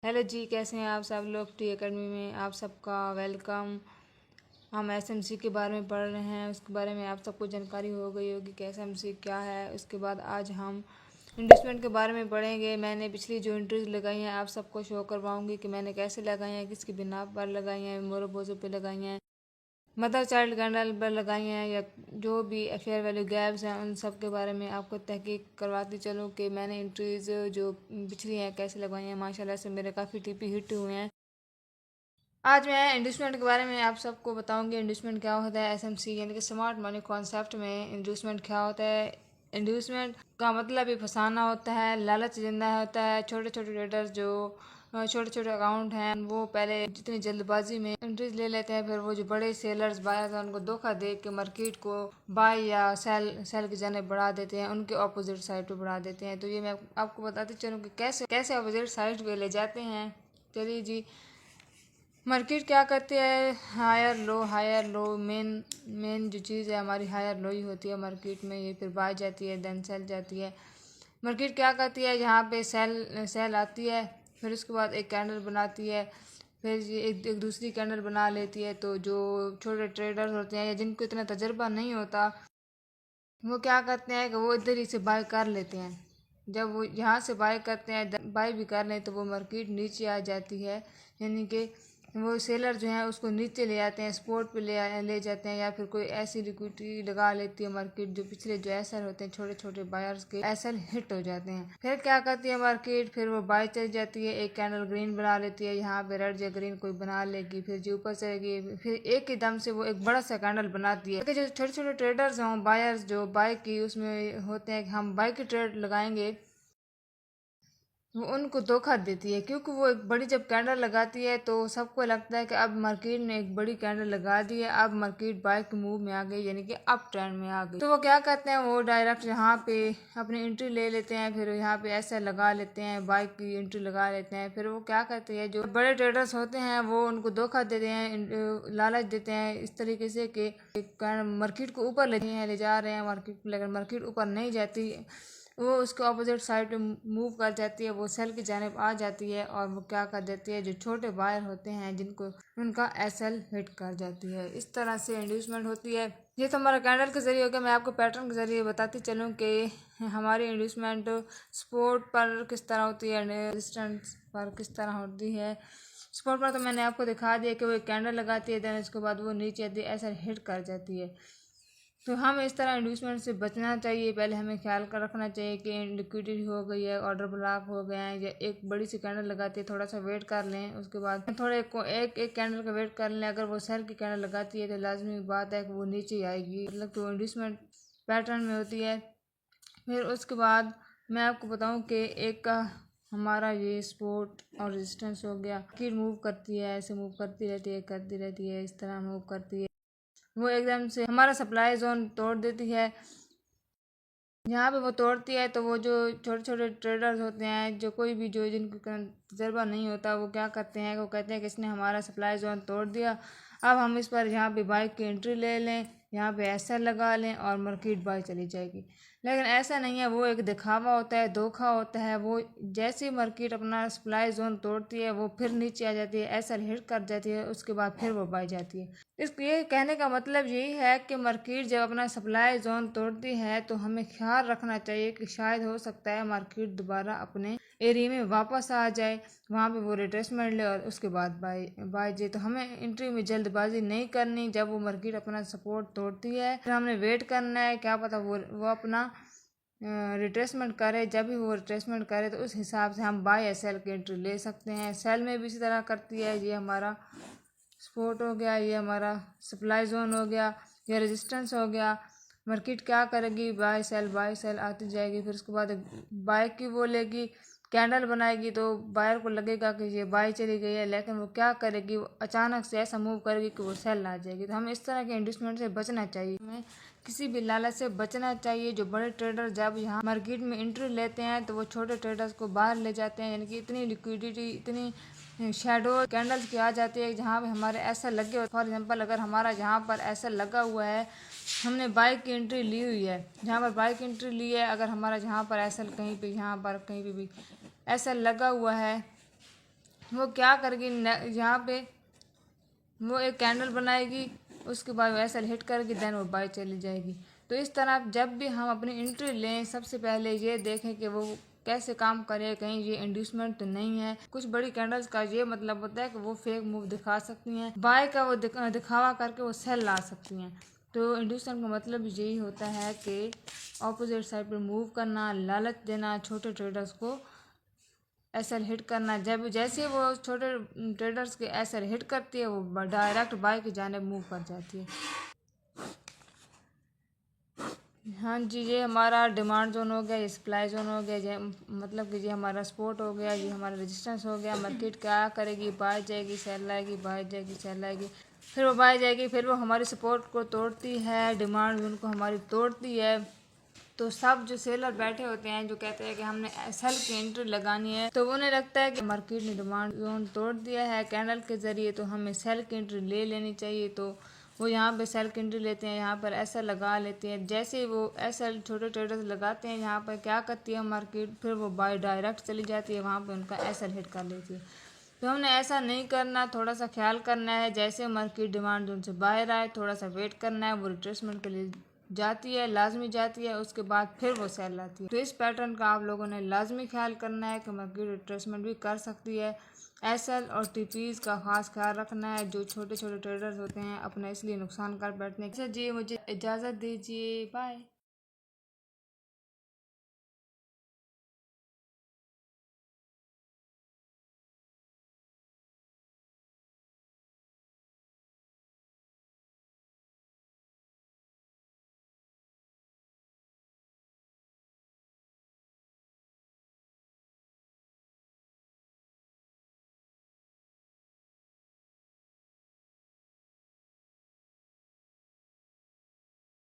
Hello जी, कैसे हैं आप सब लोग। टी एकेडमी में आप सबका वेलकम। हम एसएमसी के बारे में पढ़ रहे हैं, उसके बारे में आप सबको जानकारी हो गई होगी कि एसएमसी क्या है। उसके बाद आज हम इन्वेस्टमेंट के बारे में पढ़ेंगे। मैंने पिछली जो एंट्रीज लगाई हैं आप सबको शो करवाऊंगी कि मैंने कैसे लगाई हैं, किसकी बिना पर लगाई हैं, मोरोपोजो पे लगाई हैं, मदर चाइल्ड कैंडल पर लगाई हैं, या जो भी फेयर वैल्यू गैप्स हैं उन सब के बारे में आपको तहकीक करवाती चलूँ कि मैंने एंट्रीज जो पिछली हैं कैसे लगवाई हैं। माशाल्लाह से मेरे काफ़ी टीपी हिट हुए हैं। आज मैं इंडस्टमेंट के बारे में आप सबको बताऊंगी। इंडस्टमेंट क्या होता है, एसएमसी यानी कि स्मार्ट मनी कॉन्सेप्ट में इंडस्टमेंट क्या होता है। इंडस्टमेंट का मतलब ही फंसाना होता है, लालच देना होता है। छोटे छोटे ट्रेडर्स जो छोटे छोटे अकाउंट हैं वो पहले जितनी जल्दबाजी में एंट्रीज ले लेते हैं, फिर वो जो बड़े सेलर्स बायर्स हैं उनको धोखा दे के मार्केट को बाय या सेल की जाने बढ़ा देते हैं, उनके अपोजिट साइड पे बढ़ा देते हैं। तो ये मैं आपको बताती चलूँ कि कैसे कैसे अपोजिट साइड पे ले जाते हैं। चलिए जी, मार्केट क्या करती है, हायर लो मेन मेन जो चीज़ है हमारी हायर लो ही होती है मार्केट में। ये फिर बाय जाती है, देन सेल जाती है। मार्केट क्या करती है, जहाँ पे सेल आती है, फिर उसके बाद एक कैंडल बनाती है, फिर ये एक दूसरी कैंडल बना लेती है। तो जो छोटे ट्रेडर्स होते हैं या जिनको इतना तजर्बा नहीं होता, वो क्या करते हैं कि वो इधर ही से बाय कर लेते हैं। जब वो यहाँ से बाय करते हैं, बाय भी कर लें, तो वो मार्केट नीचे आ जाती है। यानी कि वो सेलर जो है उसको नीचे ले आते हैं, स्पोर्ट पे ले जाते हैं, या फिर कोई ऐसी लिक्विडिटी लगा लेती है मार्केट जो पिछले जो एसएल होते हैं छोटे छोटे बायर्स के एसएल हिट हो जाते हैं। फिर क्या करती है मार्केट, फिर वो बाय चल जाती है, एक कैंडल ग्रीन बना लेती है, यहाँ पे रेड या ग्रीन कोई बना लेगी, फिर जो ऊपर चलेगी, फिर एक ही दम से वो एक बड़ा सा कैंडल बनाती है। जो छोटे छोटे ट्रेडर्स हों, बायर्स जो बाय की उसमें होते हैं कि हम बाय की ट्रेड लगाएंगे, वो उनको धोखा देती है। क्योंकि वो एक बड़ी जब कैंडल लगाती है तो सबको लगता है कि अब मार्केट ने एक बड़ी कैंडल लगा दी है, अब मार्केट बाय के मूव में आ गई, यानी कि अप ट्रेंड में आ गई। तो वो क्या करते हैं, वो डायरेक्ट यहाँ पे अपनी एंट्री ले लेते हैं, फिर यहाँ पे ऐसा लगा लेते हैं, बाय की एंट्री लगा लेते हैं। फिर वो क्या करते हैं, जो बड़े ट्रेडर्स होते हैं वो उनको धोखा देते हैं, लालच देते हैं इस तरीके से कि मार्केट को ऊपर ले जा रहे हैं मार्केट, लेकिन मार्केट ऊपर नहीं जाती, वो उसके ऑपोजिट साइड पे मूव कर जाती है, वो सेल की जानिब आ जाती है, और वो क्या कर देती है, जो छोटे बायर होते हैं जिनको उनका एसएल हिट कर जाती है। इस तरह से इंड्यूसमेंट होती है। ये तो हमारा कैंडल के जरिए हो गया। मैं आपको पैटर्न के जरिए बताती चलूँ कि हमारी इंड्यूसमेंट स्पोर्ट पर किस तरह होती है, रेजिस्टेंस पर किस तरह होती है। स्पोर्ट पर तो मैंने आपको दिखा दिया कि वो एक कैंडल लगाती है, देन उसके बाद वो नीचे एसएल हिट कर जाती है। तो हम इस तरह इंड्यूसमेंट से बचना चाहिए। पहले हमें ख्याल कर रखना चाहिए कि लिक्विडिटी हो गई है, ऑर्डर ब्लॉक हो गए हैं, या एक बड़ी सी कैंडल लगाती है, थोड़ा सा वेट कर लें, उसके बाद थोड़े एक कैंडल का वेट कर लें। अगर वो सेल की कैंडल लगाती है तो लाजमी बात है कि वो नीचे आएगी, मतलब कि वो इंड्यूसमेंट पैटर्न में होती है। फिर उसके बाद मैं आपको बताऊं कि एक का हमारा ये सपोर्ट और रेजिस्टेंस हो गया। फिर मूव करती है, ऐसे मूव करती रहती है, इस तरह मूव करती है। वो एकदम से हमारा सप्लाई जोन तोड़ देती है। यहाँ पे वो तोड़ती है तो वो जो छोटे छोटे ट्रेडर्स होते हैं, जो कोई भी जो जिनको तजर्बा नहीं होता, वो क्या करते हैं, वो कहते हैं कि इसने हमारा सप्लाई जोन तोड़ दिया, अब हम इस पर यहाँ पे बाइक की एंट्री ले लें, यहाँ पे ऐसा लगा लें और मार्केट बाय चली जाएगी। लेकिन ऐसा नहीं है, वो एक दिखावा होता है, धोखा होता है। वो जैसे ही मार्केट अपना सप्लाई जोन तोड़ती है वो फिर नीचे आ जाती है, ऐसा हिट कर जाती है, उसके बाद फिर वो बाय जाती है। ये कहने का मतलब यही है कि मार्केट जब अपना सप्लाई जोन तोड़ती है तो हमें ख्याल रखना चाहिए कि शायद हो सकता है मार्केट दोबारा अपने एरिया में वापस आ जाए, वहाँ पे वो रिट्रेसमेंट ले और उसके बाद बाय जाए। तो हमें एंट्री में जल्दबाजी नहीं करनी। जब वो मार्केट अपना सपोर्ट तोड़ती है फिर हमने वेट करना है, क्या पता वो अपना रिट्रेसमेंट करे। जब भी वो रिट्रेसमेंट करे तो उस हिसाब से हम बाय या सेल की एंट्री ले सकते हैं। सेल में भी इसी तरह करती है। ये हमारा सपोर्ट हो गया, ये हमारा सप्लाई जोन हो गया, ये रेजिस्टेंस हो गया। मार्केट क्या करेगी, बाय सेल आती जाएगी। फिर उसके बाद बाय की वो लेगी, कैंडल बनाएगी, तो बायर को लगेगा कि ये बाय चली गई है, लेकिन वो क्या करेगी, वो अचानक से ऐसा मूव करेगी कि वो सेल आ जाएगी। तो हमें इस तरह के इंडस्टमेंट से बचना चाहिए, हमें किसी भी लालच से बचना चाहिए। जो बड़े ट्रेडर जब यहाँ मार्केट में एंट्री लेते हैं तो वो छोटे ट्रेडर्स को बाहर ले जाते हैं, यानी कि इतनी लिक्विडिटी, इतनी शेडो कैंडल्स की आ जाती है जहाँ पे हमारे ऐसा लगे हो। फॉर एग्जांपल अगर हमारा जहाँ पर ऐसा लगा हुआ है, हमने बाइक की एंट्री ली हुई है, जहाँ पर बाइक की एंट्री ली है, अगर हमारा जहाँ पर ऐसा कहीं पे यहाँ पर कहीं पे भी ऐसा लगा हुआ है वो क्या करेगी, यहाँ पे वो एक कैंडल बनाएगी, उसके बाद वो ऐसा हिट करेगी, देन वो बाय चली जाएगी। तो इस तरह जब भी हम अपनी एंट्री लें, सबसे पहले ये देखें कि वो कैसे काम करे, कहीं ये इंड्यूसमेंट तो नहीं है। कुछ बड़ी कैंडल्स का ये मतलब होता है कि वो फेक मूव दिखा सकती हैं, बाय का वो दिखावा करके वो सेल ला सकती हैं। तो इंड्यूसमेंट का मतलब यही होता है कि ऑपोजिट साइड पर मूव करना, लालच देना छोटे ट्रेडर्स को, एसएल हिट करना। जब जैसे वो छोटे ट्रेडर्स के एसएल हिट करती है, वो डायरेक्ट बाय की जानिब मूव कर जाती है। हाँ जी, ये हमारा डिमांड जोन हो गया, ये सप्लाई जोन हो गया, ये मतलब कि ये हमारा सपोर्ट हो गया, ये हमारा रेजिस्टेंस हो गया। मार्केट क्या करेगी, बाय जाएगी, सेल आएगी, बाय जाएगी, सेल आएगी, फिर वो बाय जाएगी, फिर वो हमारी सपोर्ट को तोड़ती है, डिमांड जोन को हमारी तोड़ती है। तो सब जो सेलर बैठे होते हैं, जो कहते हैं कि हमने सेल की एंट्री लगानी है, तो उन्हें लगता है कि मार्केट ने डिमांड जोन तोड़ दिया है कैंडल के जरिए, तो हमें सेल की एंट्री ले लेनी चाहिए। तो वो यहाँ पे सेल की एंट्री लेते हैं, यहाँ पर ऐसा लगा लेते हैं। जैसे ही वो ऐसा छोटे ट्रेडर्स लगाते हैं, यहाँ पर क्या करती है मार्केट, फिर वो बाय डायरेक्ट चली जाती है, वहाँ पे उनका ऐसा हिट कर लेती है। तो हमने ऐसा नहीं करना, थोड़ा सा ख्याल करना है। जैसे मार्केट डिमांड जोन से बाहर आए, थोड़ा सा वेट करना है, वो रिट्रेसमेंट के लिए जाती है, लाजमी जाती है, उसके बाद फिर वो सेल आती है। तो इस पैटर्न का आप लोगों ने लाजमी ख्याल करना है कि मार्केट रिट्रेसमेंट भी कर सकती है। एसएल और टीपीज का खास ख्याल रखना है। जो छोटे छोटे ट्रेडर्स होते हैं अपना इसलिए नुकसान कर बैठने। अच्छा जी, मुझे इजाज़त दीजिए, बाय।